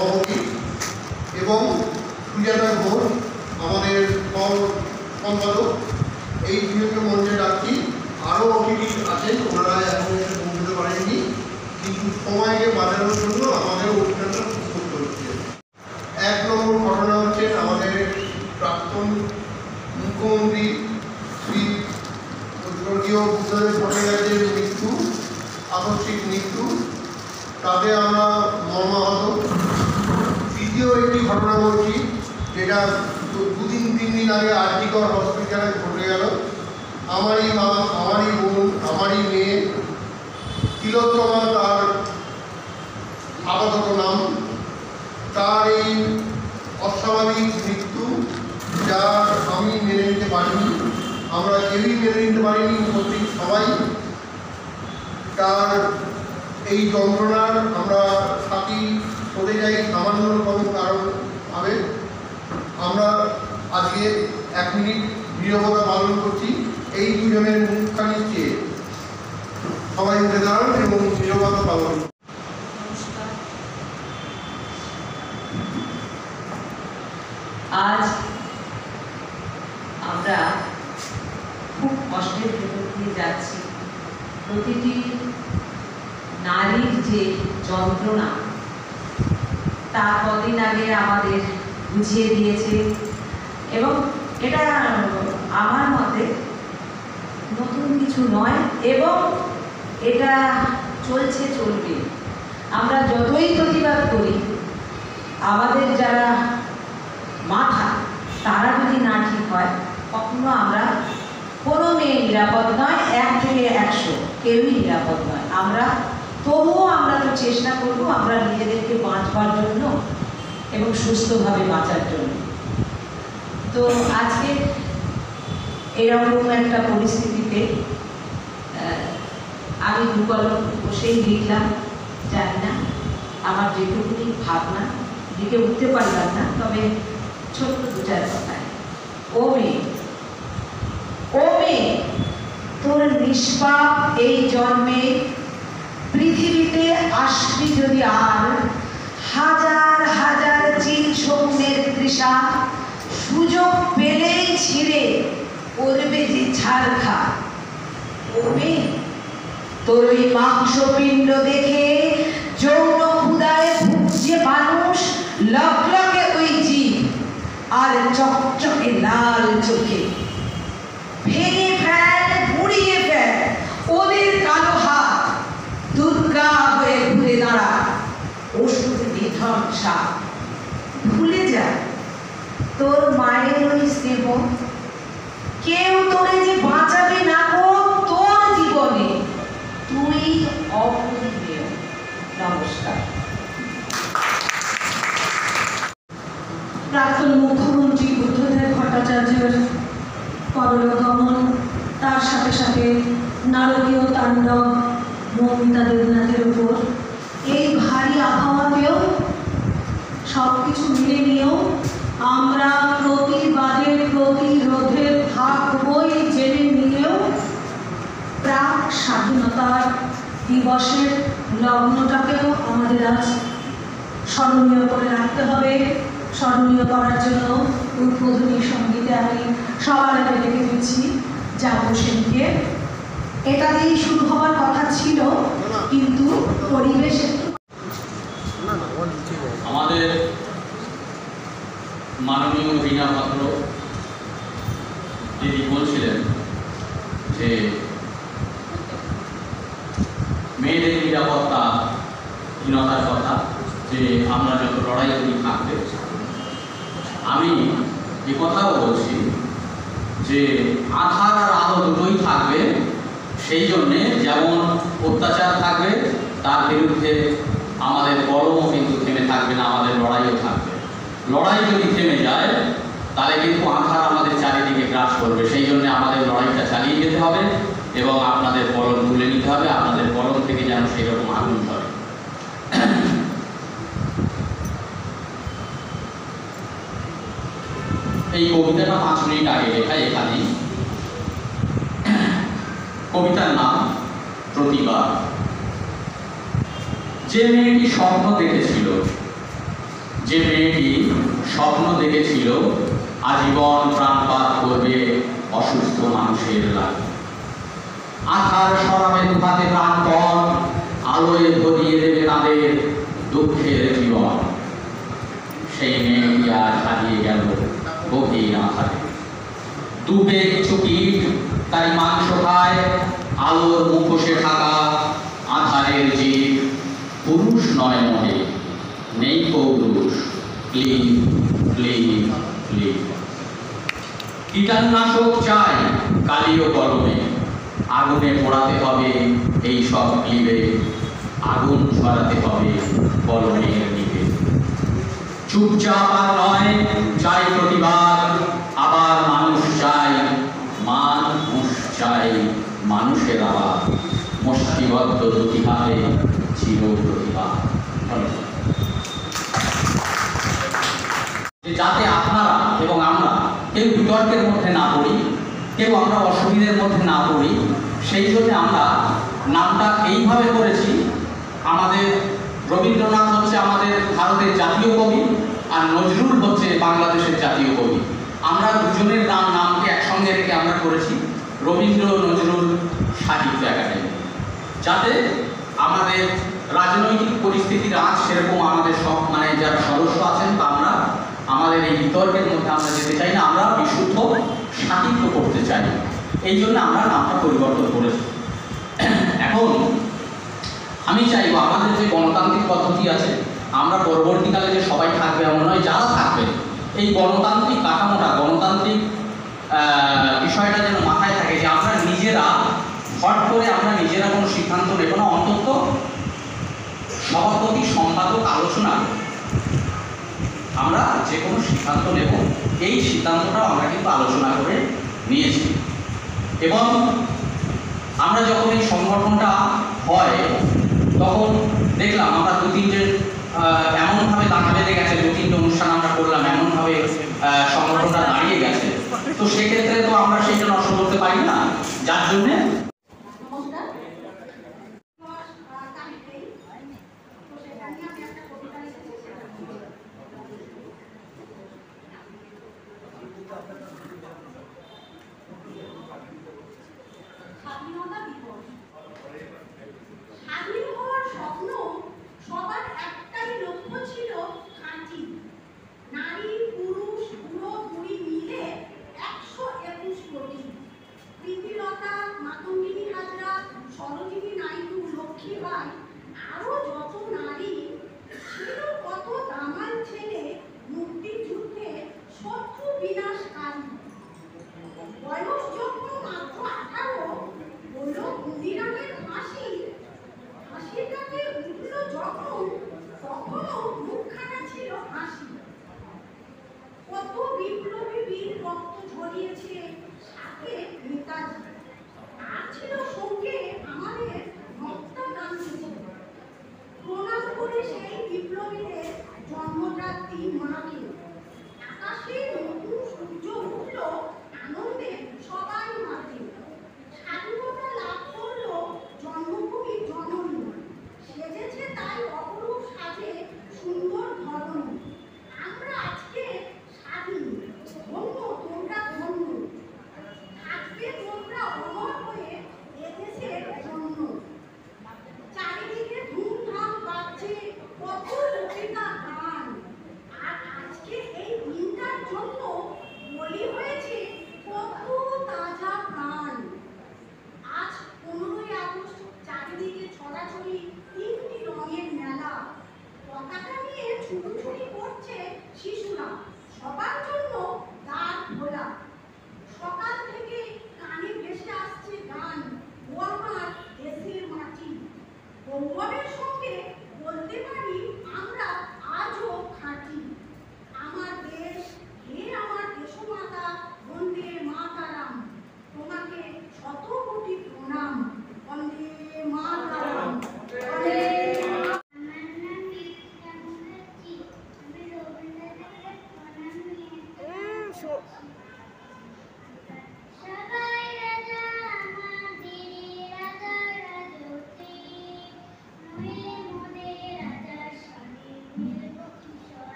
সভাপতি, এবং সুজাতা ঘোষ আমাদের সম্পাদক। এই দুজনকে মঞ্চে ডাকছি। আরও অতিথি আছেন, ওনারা এখন এসে পৌঁছতে পারেননি, কিন্তু সময়কে বাঁচানোর জন্য আমাদের অনুষ্ঠানটা প্রস্তুত করছে। 1 নম্বর ঘটনা হচ্ছে আমাদের প্রাক্তন মুখ্যমন্ত্রী শ্রী স্বর্গীয় বুদ্ধদেব ভট্টাচার্যের মৃত্যু, আকস্মিক মৃত্যু, তাতে আমরা মর্মাহত। দ্বিতীয় একটি ঘটনা বলছি, যেটা 2-3 দিন আগে আরজিকর হসপিটালে ঘটে গেল। আমারই মা, আমারই বোন, আমারই মেয়ে তিলোত্তমা, তার আপাতত নাম, তার এই অস্বাভাবিক মৃত্যু, যা আমি মেনে নিতে পারিনি, আমরা কেউই মেনে নিতে পারিনি, উপস্থিত সবাই। তার এই যন্ত্রণার আমরা সাথী হতে যাই সামান্যতম কারণ ভাবে। আমরা আজকে 1 মিনিট নীরবতা পালন করছি। এই দুজনের মুখখানি চেয়ে সবাই উঠে দাঁড়ান এবং নীরবতা পালন। আজ আমরা খুব কষ্টের ভেতর দিয়ে যাচ্ছি। প্রতিটি নারীর যে যন্ত্রণা, তা কদিন আগে আমাদের বুঝিয়ে দিয়েছে, এবং এটা আমার মতে নতুন কিছু নয়, এবং এটা চলছে, চলবে। আমরা যতই প্রতিবাদ করি, আমাদের যারা মাথা তারা যদি না ঠিক হয়, কখনো আমরা কোনো মেয়ে নিরাপদ নয়। 1 থেকে 100 কেউই নিরাপদ নয়। আমরা তবুও আমরা তো চেষ্টা করব আমরা নিজেদেরকে বাঁচবার জন্য এবং সুস্থভাবে বাঁচার জন্য। তো আজকে এরকম একটা পরিস্থিতিতে আমি দুকলম বসেই লিখলাম। জানি না আমার যেটুকুনি ভাবনা, লিখে উঠতে পারলাম না, তবে ছোট্ট 2-4 কথায়। ও মেয়ে, ও মেয়ে, তোর নিষ্পাপ এই জন্মে পৃথিবীতে আসবি যদি আর, হাজার হাজার চিল শকুনের তৃষা সুযোগ পেলেই ছিঁড়ে করবে যে ছাড়খা। ও মেয়ে, তোর ওই মাংসপিণ্ড দেখে যৌন ক্ষুধায় ভুগছে মানুষ, লকলকে ওই জীব আর চকচকে লাল চোখে। ভেঙে ফেল, গুড়িয়ে ফেল ওদের কালো হাত, দুর্গা হয়ে ঘুরে দাঁড়া ওষুধ নিধন সাপ। ভুলে যা তোর মায়ের ওই স্নেহ, কেউ তোরে যে বাঁচাবে না গো তোর জীবনে, তুই অপরিমেয়। নমস্কার। প্রাক্তন মুখ্যমন্ত্রী বুদ্ধদেব ভট্টাচার্যের পরলোকগমন, তার সাথে সাথে নারকীয় তাণ্ডব মৌমিতা দেবনাথের উপর, এই ভারী আবহাওয়াতেও সব কিছু মিলে নিয়েও আমরা প্রতিবাদের প্রতিরোধের থাকবই জেনে নিয়েও প্রাক স্বাধীনতার দিবসের লগ্নটাকেও আমাদের আজ স্মরণীয় করে রাখতে হবে। স্মরণীয় করার জন্য উদ্বোধনী সঙ্গীতে আমি সবার আগে ডেকে দিচ্ছি যাবো সেনকে। এটা দিয়েই শুরু হওয়ার কথা ছিল, কিন্তু পরিবেশ আমাদের মাননীয় রীনা পাত্র যিনি বলছিলেন যে মেয়েদের নিরাপত্তা হীনতার কথা, যে আমরা যত লড়াই করি থাকবে। আমি এ কথাও বলছি যে আধার আর আলো দুটোই থাকবে। সেই জন্যে যেমন অত্যাচার থাকবে, তার বিরুদ্ধে আমাদের কলমও কিন্তু থেমে থাকবে না, আমাদের লড়াইও থাকবে। লড়াই যদি থেমে যায় তাহলে কিন্তু আধার আমাদের চারিদিকে গ্রাস করবে। সেই জন্য আমাদের লড়াইটা চালিয়ে যেতে হবে এবং আপনাদের কলম তুলে নিতে হবে। আপনাদের কলম থেকে যেন সেই রকম আগুন ধরে। এই কবিতাটা 5 মিনিট আগে লেখা এখানেই। কবিতার নাম প্রতিবাদ। যে মেয়েটি স্বপ্ন দেখেছিল যে মেয়েটি স্বপ্ন দেখেছিল আজীবন প্রাণপাত করবে অসুস্থ মানুষের লাগে। আধার সরাবে দুহাতে প্রাণপণ, আলোয় ভরিয়ে দেবে তাদের দুঃখের জীবন। সেই মেয়েটি আজ হারিয়ে গেল গভীর আধারে। দুবে কিছু কীট তারই মাংস খায়, আলোর মুখোশে ঢাকা আধারের জীব। পুরুষ নয় মনে, নেই পৌরুষ, ক্লিন ক্লিন ক্লিন। কীটাণুনাশক চাই কালিও কলমে, আগুনে পোড়াতে হবে এই সব ক্লিবে, আগুন ছড়াতে হবে কলমের নিভে। চুপচাপ আর নয়, চাই প্রতিবাদ, আবার মানুষ চাই, মানুষ চাই মানুষের আবার। মুষ্টিবদ্ধ দুটি হাতে চির প্রতিবাদ। যাতে আপনারা এবং আমরা কেউ বিতর্কের মধ্যে না পড়ি, কেউ আমরা অসুবিধার মধ্যে না পড়ি, সেই জন্য আমরা নামটা এইভাবে করেছি। আমাদের রবীন্দ্রনাথ হচ্ছে আমাদের ভারতের জাতীয় কবি, আর নজরুল হচ্ছে বাংলাদেশের জাতীয় কবি। আমরা দুজনের নামকে একসঙ্গে রেখে আমরা করেছি রবীন্দ্র নজরুল সাহিত্য একাডেমি, যাতে আমাদের রাজনৈতিক পরিস্থিতির আজ সেরকম আমাদের সব যারা সদস্য আছেন বা আমরা আমাদের এই বিতর্কের মধ্যে আমরা যেতে চাই না, আমরা বিশুদ্ধ সাহিত্য করতে চাই। এই জন্য আমরা নামটা পরিবর্তন করেছি। এখন আমি চাইব আমাদের যে গণতান্ত্রিক পদ্ধতি আছে, আমরা পরবর্তীকালে যে সবাই থাকবে এমন নয়, যারা থাকবে এই গণতান্ত্রিক কাঠামোটা, গণতান্ত্রিক বিষয়টা যেন মাথায় থাকে, যে আমরা নিজেরা হট করে আমরা নিজেরা কোনো সিদ্ধান্ত নেব না, অন্তত সভাপতি সম্পাদক আলোচনা আমরা যে কোনো সিদ্ধান্ত নেব, এই সিদ্ধান্তটাও আমরা কিন্তু আলোচনা করে নিয়েছি। এবং আমরা যখন এই সংগঠনটা হয় তখন দেখলাম আমরা দু তিনটে এমনভাবে দাঁড়া বেঁধে গেছে, দু তিনটে অনুষ্ঠান আমরা করলাম, এমনভাবে সংগঠনটা দাঁড়িয়ে গেছে। তো সেক্ষেত্রে তো আমরা সেইটা নষ্ট করতে পারি না, যার জন্যে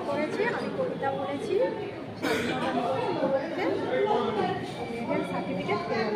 করেছি, আমি কবিতা বলেছি, সার্টিফিকেট পেলাম।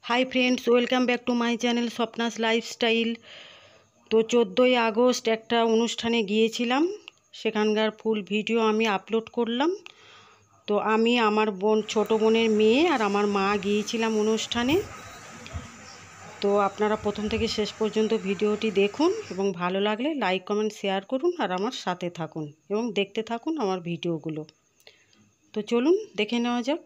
Hi friends, welcome back to my channel স্বপ্নাস lifestyle. তো 14ই আগস্ট একটা অনুষ্ঠানে গিয়েছিলাম, সেখানকার ফুল ভিডিও আমি আপলোড করলাম। তো আমি, আমার ছোটো বোনের মেয়ে আর আমার মা গিয়েছিলাম অনুষ্ঠানে। তো আপনারা প্রথম থেকে শেষ পর্যন্ত ভিডিওটি দেখুন এবং ভালো লাগলে লাইক কমেন্ট শেয়ার করুন আর আমার সাথে থাকুন এবং দেখতে থাকুন আমার ভিডিওগুলো। তো চলুন দেখে নেওয়া যাক।